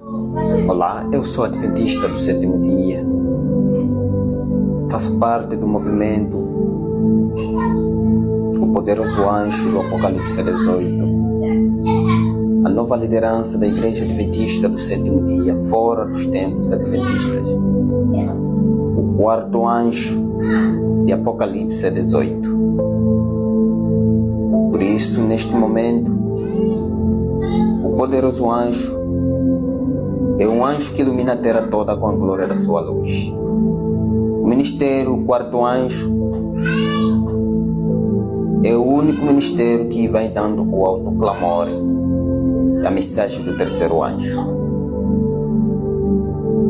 Olá, eu sou adventista do sétimo dia. Faço parte do movimento O Poderoso Anjo do Apocalipse 18. A nova liderança da Igreja Adventista do sétimo dia, fora dos tempos adventistas. O quarto anjo de Apocalipse 18. Por isso, neste momento, o poderoso anjo é um anjo que ilumina a terra toda com a glória da sua luz. O ministério, o quarto anjo, é o único ministério que vai dando o autoclamor, a mensagem do terceiro anjo.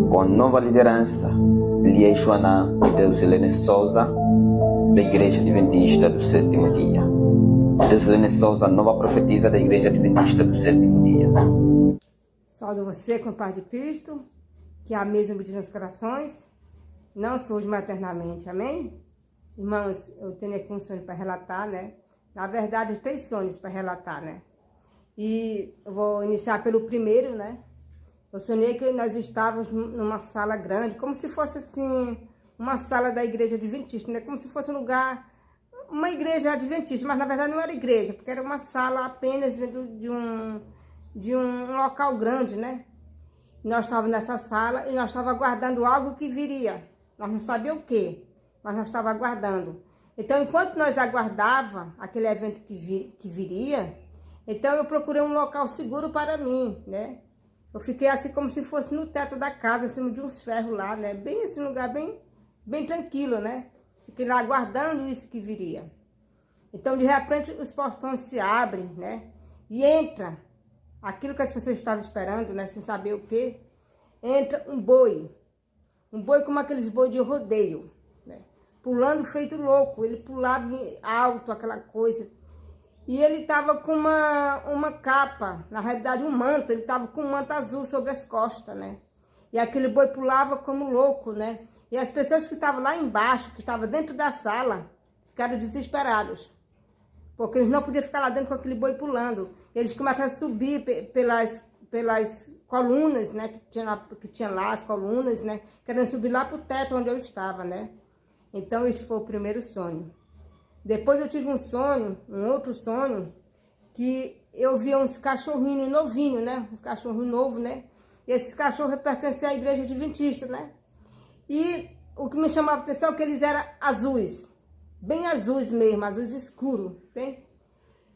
Com nova liderança, Lia Joana e Deusilene Souza, da Igreja Adventista do sétimo dia. Deusilene Souza, nova profetisa da Igreja Adventista do sétimo dia. Saúdo você com a paz de Cristo, que é a mesma medida nos corações, não surge maternamente, amém? Irmãos, eu tenho aqui um sonho para relatar, né? Na verdade, 3 sonhos para relatar, né? E eu vou iniciar pelo primeiro, né? Eu sonhei que nós estávamos numa sala grande, como se fosse assim, uma sala da Igreja Adventista, né? Como se fosse um lugar, uma igreja adventista, mas na verdade não era igreja, porque era uma sala apenas dentro de um local grande, né? Nós estávamos nessa sala e nós estávamos aguardando algo que viria. Nós não sabíamos o quê, mas nós estávamos aguardando. Então, enquanto nós aguardávamos aquele evento que viria, então eu procurei um local seguro para mim, né? Eu fiquei assim como se fosse no teto da casa, acima de uns ferros lá, né? Bem esse lugar, bem tranquilo, né? Fiquei lá aguardando isso que viria. Então, de repente, os portões se abrem, né? E entra aquilo que as pessoas estavam esperando, né? Sem saber o quê. Entra um boi como aqueles boi de rodeio, né? Pulando feito louco. Ele pulava alto, aquela coisa. E ele estava com uma capa, na realidade um manto. Ele estava com um manto azul sobre as costas, né? E aquele boi pulava como louco, né? E as pessoas que estavam lá embaixo, que estavam dentro da sala, ficaram desesperados. Porque eles não podiam ficar lá dentro com aquele boi pulando. Eles começaram a subir pelas colunas, né? Que tinha lá as colunas, né? Querendo subir lá para o teto onde eu estava, né? Então, este foi o primeiro sonho. Depois eu tive um outro sonho, que eu via uns cachorrinhos novinhos, né? Uns cachorros novos, né? E esses cachorros pertenciam à Igreja Adventista, né? E o que me chamava a atenção é que eles eram azuis. Bem azuis mesmo, azuis escuros, tem?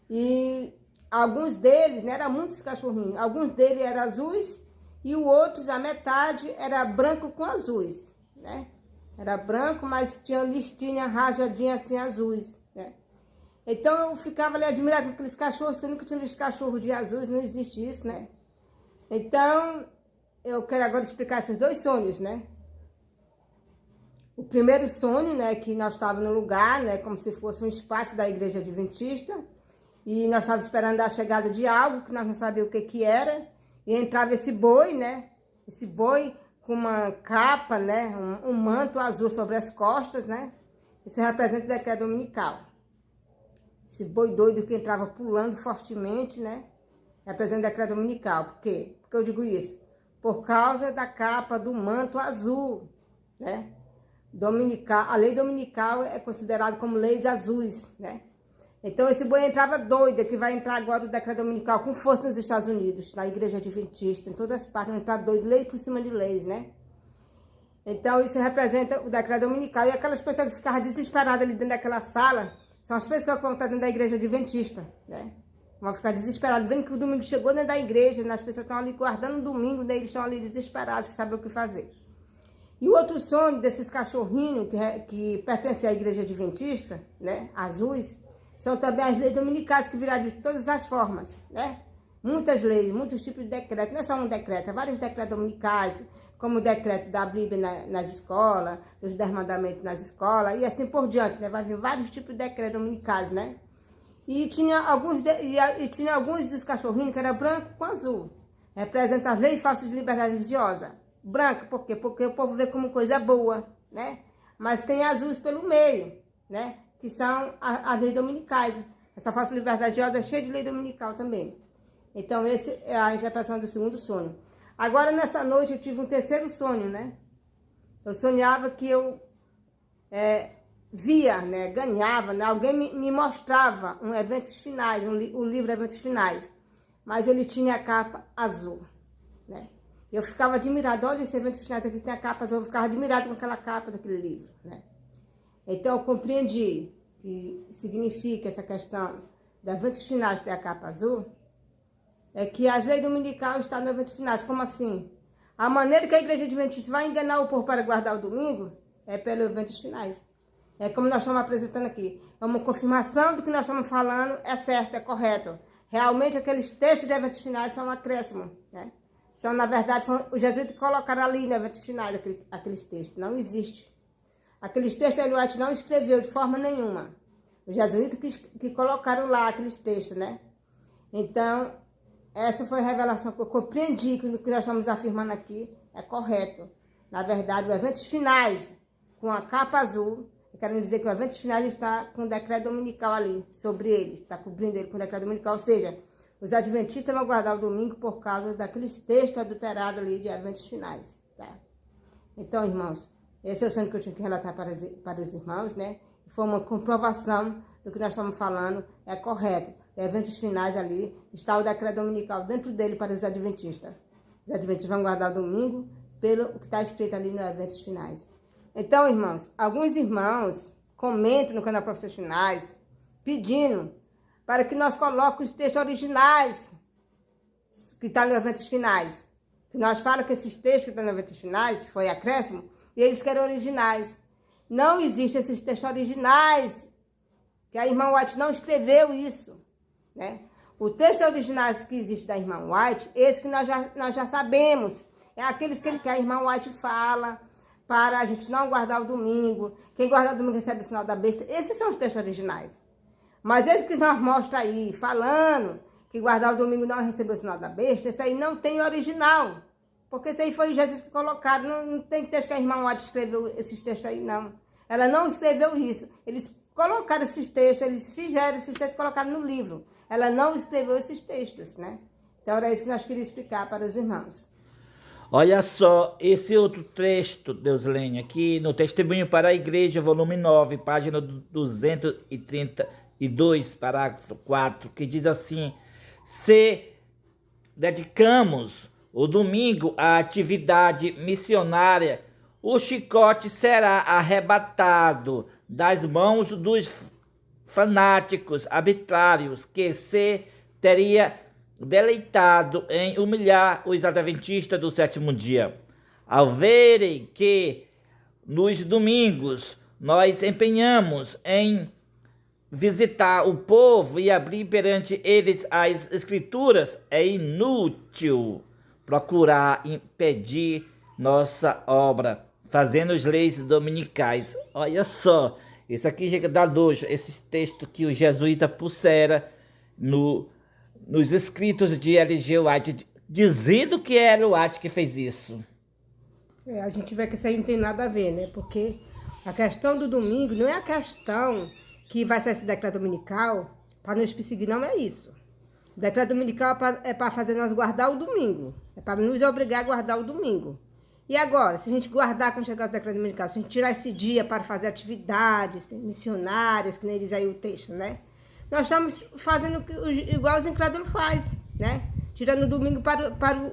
E alguns deles, né, eram muitos cachorrinhos, alguns deles eram azuis e os outros, a metade, era branco com azuis, né? Era branco, mas tinha listinha rajadinha assim, azuis, né? Então eu ficava ali admirado com aqueles cachorros, que eu nunca tinha visto cachorro de azuis, não existe isso, né? Então, eu quero agora explicar esses 2 sonhos, né? O primeiro sonho, né, que nós estávamos no lugar, né, como se fosse um espaço da Igreja Adventista, e nós estávamos esperando a chegada de algo que nós não sabíamos o que era, e entrava esse boi, né, esse boi com uma capa, né, um manto azul sobre as costas, né, isso representa o decreto dominical. Esse boi doido que entrava pulando fortemente, né, representa o decreto dominical. Por quê? Porque eu digo isso? Por causa da capa do manto azul, né? Dominical, a lei dominical é considerada como leis azuis, né? Então esse boi entrava doido, que vai entrar agora o decreto dominical com força nos Estados Unidos, na Igreja Adventista, em todas as partes, vai entrar doido, lei por cima de leis, né? Então isso representa o decreto dominical. E aquelas pessoas que ficavam desesperadas ali dentro daquela sala, são as pessoas que vão estar dentro da Igreja Adventista, né? Vão ficar desesperadas, vendo que o domingo chegou dentro da igreja, né? As pessoas estão ali guardando o domingo, daí eles estão ali desesperados, sem saber o que fazer. E o outro sonho desses cachorrinhos que pertencem à Igreja Adventista, né, azuis, são também as leis dominicais que viraram de todas as formas, né? Muitas leis, muitos tipos de decretos, não é só um decreto, é vários decretos dominicais, como o decreto da Bíblia nas escolas, os 10 mandamentos nas escolas, e assim por diante, né? Vai vir vários tipos de decretos dominicais, né? E tinha alguns dos cachorrinhos que era branco com azul, representa as leis falsas de liberdade religiosa. Branco, por quê? Porque o povo vê como coisa boa, né? Mas tem azuis pelo meio, né? Que são as leis dominicais. Essa falsa liberdade religiosa é cheia de lei dominical também. Então, esse é a interpretação do segundo sonho. Agora, nessa noite, eu tive um terceiro sonho, né? Eu sonhava que eu via, né? Ganhava, né? Alguém me mostrava um Eventos Finais, o livro Eventos Finais. Mas ele tinha a capa azul, né? Eu ficava admirada, olha esse Eventos Finais aqui tem a capa azul, eu ficava admirada com aquela capa daquele livro, né? Então, eu compreendi que significa essa questão de Eventos Finais ter a capa azul, é que as leis dominicais estão no Eventos Finais. Como assim? A maneira que a Igreja Adventista vai enganar o povo para guardar o domingo é pelos Eventos Finais. É como nós estamos apresentando aqui. É uma confirmação do que nós estamos falando, é certo, é correto. Realmente, aqueles textos de Eventos Finais são um acréscimo, né? São, na verdade, os jesuítas colocaram ali no Eventos Finais aqueles textos. Não existe. Aqueles textos Ellen White não escreveu de forma nenhuma. Os jesuítas que colocaram lá aqueles textos, né? Então, essa foi a revelação que eu compreendi, que o que nós estamos afirmando aqui é correto. Na verdade, os Eventos Finais, com a capa azul, quero dizer que o Eventos Finais está com o decreto dominical ali, sobre ele, está cobrindo ele com o decreto dominical, ou seja, os adventistas vão guardar o domingo por causa daqueles textos adulterados ali de Eventos Finais, tá? Então, irmãos, esse é o sonho que eu tinha que relatar para os irmãos, né? Foi uma comprovação do que nós estamos falando, é correto. Eventos Finais ali, está o decreto dominical dentro dele para os adventistas. Os adventistas vão guardar o domingo pelo que está escrito ali nos Eventos Finais. Então, irmãos, alguns irmãos comentam no canal Profecias Finais, pedindo para que nós coloquemos os textos originais que estão nos Eventos Finais. Que nós falamos que esses textos que estão nos Eventos Finais, foi acréscimo, e eles querem originais. Não existem esses textos originais, que a irmã White não escreveu isso, né? O texto original que existe da irmã White, esse que nós já sabemos, é aqueles que a irmã White fala para a gente não guardar o domingo. Quem guarda o domingo recebe o sinal da besta. Esses são os textos originais. Mas esse que nós mostra aí, falando que guardar o domingo não recebeu o sinal da besta, esse aí não tem original. Porque esse aí foi Jesus que colocaram. Não tem texto que a irmã White escreveu esses textos aí, não. Ela não escreveu isso. Eles colocaram esses textos, eles fizeram esses textos e colocaram no livro. Ela não escreveu esses textos, né? Então era isso que nós queríamos explicar para os irmãos. Olha só, esse outro texto, Deuslene, aqui no Testemunho para a Igreja, volume 9, página 232, parágrafo 4, que diz assim: se dedicamos o domingo à atividade missionária, o chicote será arrebatado das mãos dos fanáticos arbitrários que se teria deleitado em humilhar os adventistas do sétimo dia. Ao verem que nos domingos nós empenhamos em visitar o povo e abrir perante eles as escrituras, é inútil procurar impedir nossa obra, fazendo as leis dominicais. Olha só, isso aqui chega a dar nojo, esses textos que o jesuíta puseram nos escritos de L.G. White, dizendo que era o White que fez isso. A gente vê que isso aí não tem nada a ver, né? Porque a questão do domingo não é a questão que vai ser esse decreto dominical para nos perseguir, não é isso. O decreto dominical é para fazer nós guardar o domingo, é para nos obrigar a guardar o domingo. E agora, se a gente guardar quando chegar o decreto dominical, se a gente tirar esse dia para fazer atividades missionárias, que nem diz aí o texto, né? Nós estamos fazendo igual os incrédulos fazem, né? Tirando o domingo para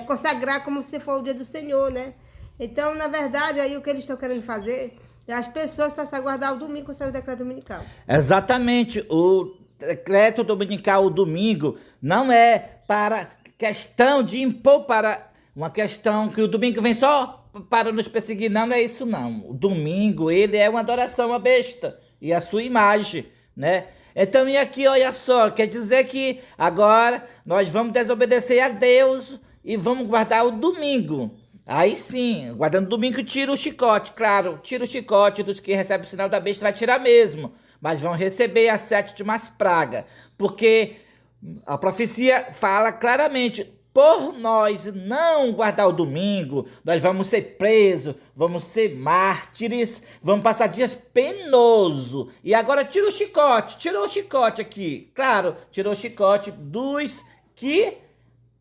consagrar como se for o dia do Senhor, né? Então, na verdade, aí o que eles estão querendo fazer é as pessoas passarem a guardar o domingo com o decreto dominical. Exatamente. O decreto dominical, o domingo, não é para questão de impor para uma questão que o domingo vem só para nos perseguir. Não é isso, não. O domingo, ele é uma adoração à besta e à sua imagem, né? Então, e aqui, olha só, quer dizer que agora nós vamos desobedecer a Deus e vamos guardar o domingo. Aí sim, guardando o domingo, tira o chicote, claro, tira o chicote dos que recebem o sinal da besta, vai tirar mesmo. Mas vão receber as 7 últimas pragas, porque a profecia fala claramente: por nós não guardar o domingo, nós vamos ser presos, vamos ser mártires, vamos passar dias penosos. E agora tirou o chicote aqui. Claro, tirou o chicote dos que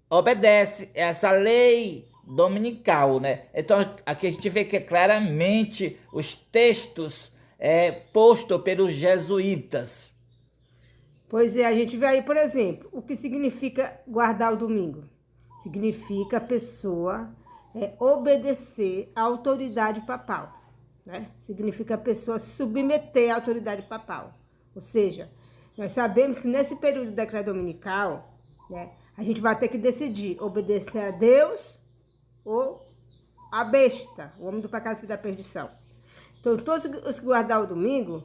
obedece essa lei dominical, né? Então aqui a gente vê que claramente os textos postos pelos jesuítas. Pois é, a gente vê aí, por exemplo, o que significa guardar o domingo. Significa a pessoa obedecer à autoridade papal, né? Significa a pessoa se submeter à autoridade papal. Ou seja, nós sabemos que nesse período do decreto dominical, né, a gente vai ter que decidir obedecer a Deus ou a besta, o homem do pecado, filho da perdição. Então, todos os que guardar o domingo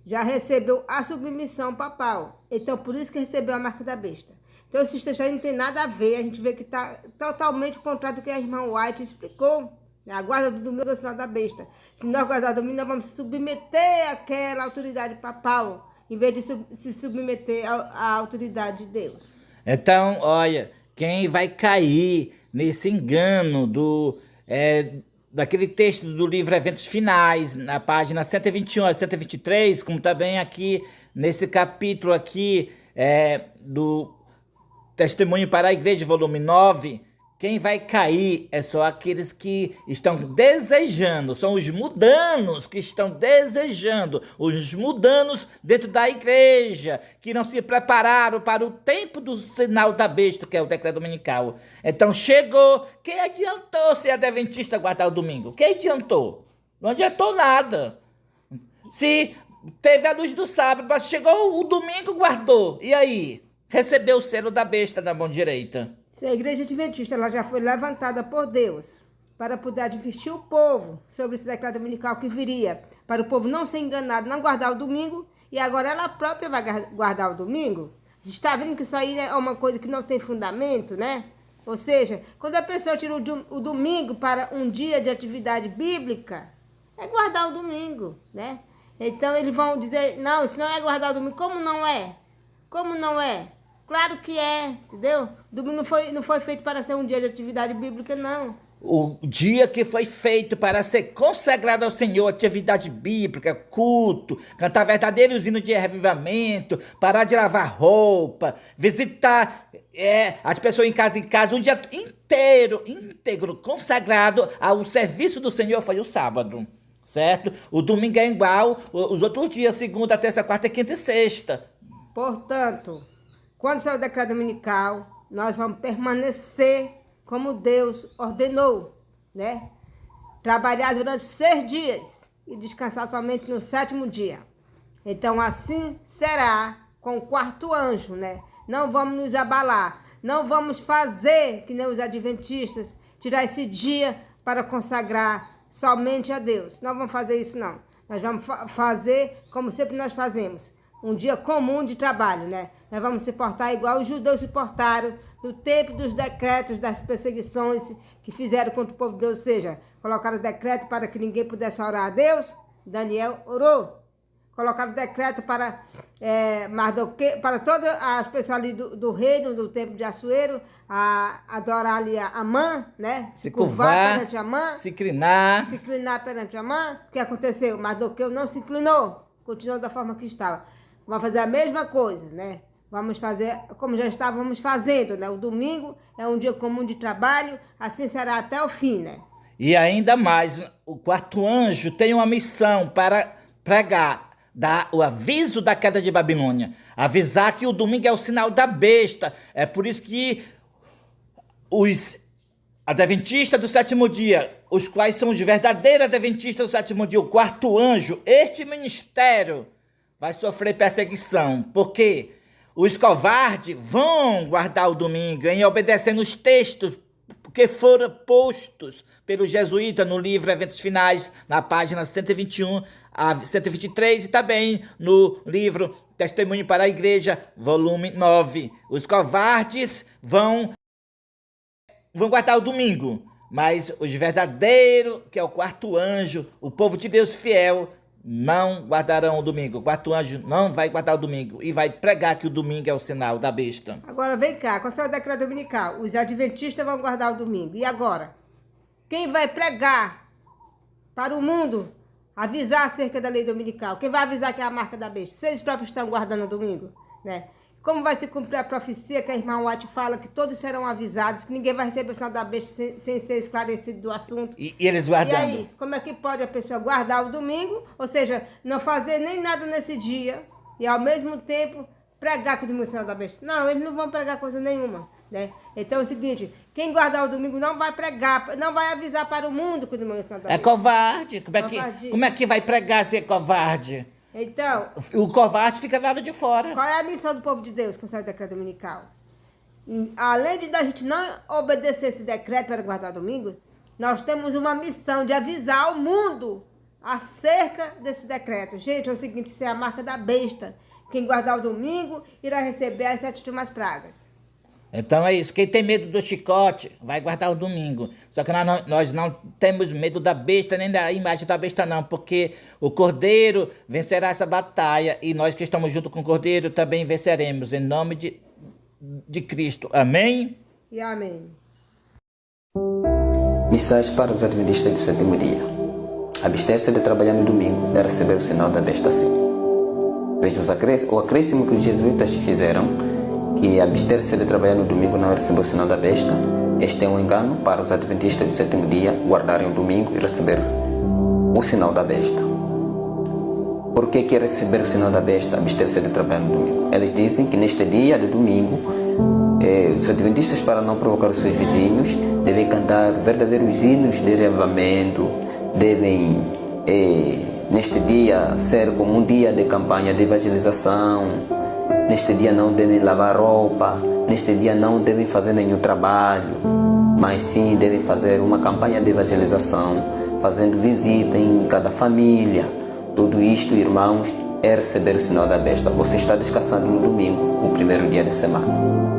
já recebeu a submissão papal. Então, por isso que recebeu a marca da besta. Então, esse texto aí não tem nada a ver. A gente vê que está totalmente contrário do que a irmã White explicou. A guarda do domingo é o sinal da besta. Se nós guardar o domingo, nós vamos submeter àquela autoridade papal, em vez de se submeter à autoridade de Deus. Então, olha, quem vai cair nesse engano daquele texto do livro Eventos Finais, na página 121 a 123, como também aqui nesse capítulo aqui do Testemunho para a Igreja, volume 9, quem vai cair é só aqueles que estão desejando, são os mudanos que estão desejando, os mudanos dentro da igreja, que não se prepararam para o tempo do sinal da besta, que é o decreto dominical. Então chegou, quem adiantou ser adventista guardar o domingo? Quem adiantou? Não adiantou nada. Se teve a luz do sábado, mas chegou o domingo, guardou, e aí? Recebeu o selo da besta na mão direita. Se a igreja adventista ela já foi levantada por Deus para poder advertir o povo sobre esse decreto dominical que viria, para o povo não ser enganado, não guardar o domingo, e agora ela própria vai guardar o domingo, a gente está vendo que isso aí é uma coisa que não tem fundamento, né? Ou seja, quando a pessoa tira o domingo para um dia de atividade bíblica, é guardar o domingo, né? Então eles vão dizer, não, isso não é guardar o domingo. Como não é? Como não é? Claro que é, entendeu? Domingo não foi feito para ser um dia de atividade bíblica, não. O dia que foi feito para ser consagrado ao Senhor, atividade bíblica, culto, cantar verdadeiros hinos de revivamento, parar de lavar roupa, visitar as pessoas em casa, um dia íntegro, consagrado ao serviço do Senhor foi o sábado, certo? O domingo é igual os outros dias, segunda, terça, quarta, quinta e sexta. Portanto, quando sair o decreto dominical, nós vamos permanecer como Deus ordenou, né? Trabalhar durante 6 dias e descansar somente no 7º dia. Então, assim será com o 4º anjo, né? Não vamos nos abalar, não vamos fazer que nem os adventistas, tirar esse dia para consagrar somente a Deus. Não vamos fazer isso, não. Nós vamos fazer como sempre nós fazemos. Um dia comum de trabalho, né? Nós vamos se portar igual os judeus se portaram no tempo dos decretos, das perseguições que fizeram contra o povo de Deus. Ou seja, colocaram o decreto para que ninguém pudesse orar a Deus. Daniel orou. Colocaram o decreto para Mardoqueu, para todas as pessoas ali do reino, do templo de Assuero, adorar ali a Amã, né? Se curvar perante Amã. Se inclinar. Se inclinar perante Amã. O que aconteceu? Mardoqueu não se inclinou. Continuou da forma que estava. Vamos fazer a mesma coisa, né? Vamos fazer como já estávamos fazendo, né? O domingo é um dia comum de trabalho, assim será até o fim, né? E ainda mais, o 4º anjo tem uma missão para pregar, dar o aviso da queda de Babilônia. Avisar que o domingo é o sinal da besta. É por isso que os adventistas do 7º dia, os quais são os verdadeiros adventistas do 7º dia, o 4º anjo, este ministério vai sofrer perseguição, porque os covardes vão guardar o domingo em obedecendo os textos que foram postos pelos jesuítas no livro Eventos Finais, na página 121 a 123, e também no livro Testemunho para a Igreja, volume 9. Os covardes vão guardar o domingo, mas os verdadeiros, que é o 4º anjo, o povo de Deus fiel, não guardarão o domingo. O 4º anjo não vai guardar o domingo e vai pregar que o domingo é o sinal da besta. Agora vem cá, qual é o decreto dominical? Os adventistas vão guardar o domingo. E agora? Quem vai pregar para o mundo, avisar acerca da lei dominical? Quem vai avisar que é a marca da besta? Vocês próprios estão guardando o domingo, né? Como vai se cumprir a profecia que a irmã White fala, que todos serão avisados, que ninguém vai receber o sinal da besta sem ser esclarecido do assunto. E eles guardando. E aí, como é que pode a pessoa guardar o domingo, ou seja, não fazer nem nada nesse dia, e ao mesmo tempo pregar com o sinal da besta? Não, eles não vão pregar coisa nenhuma, né? Então é o seguinte, quem guardar o domingo não vai pregar, não vai avisar para o mundo que o domingo é sinal da É besta. covarde. Covardia. Como é que vai pregar se é covarde? Então, O covarde fica dado de fora. qual é a missão do povo de Deus com o seu decreto dominical? Além de da gente não obedecer esse decreto para guardar domingo, nós temos uma missão de avisar o mundo acerca desse decreto. Gente, é o seguinte, isso é a marca da besta. Quem guardar o domingo irá receber as 7 últimas pragas. Então é isso. Quem tem medo do chicote vai guardar o domingo. Só que nós não temos medo da besta, nem da imagem da besta não, porque o Cordeiro vencerá essa batalha e nós que estamos junto com o Cordeiro também venceremos, em nome de Cristo. Amém? E amém. Mensagem para os adventistas do sétimo dia. Abster-se de trabalhar no domingo é receber o sinal da besta sim. Veja o acréscimo que os jesuítas fizeram, que abster-se de trabalhar no domingo não é receber o sinal da besta. Este é um engano para os adventistas do sétimo dia guardarem o domingo e receber o sinal da besta. Por que é receber o sinal da besta, abster-se de trabalhar no domingo? Eles dizem que neste dia de domingo, os adventistas, para não provocar os seus vizinhos, devem cantar verdadeiros hinos de reavivamento, devem, neste dia, ser como um dia de campanha de evangelização. Neste dia não devem lavar roupa, neste dia não devem fazer nenhum trabalho, mas sim devem fazer uma campanha de evangelização, fazendo visita em cada família. Tudo isto, irmãos, é receber o sinal da besta. Você está descansando no domingo, o primeiro dia da semana.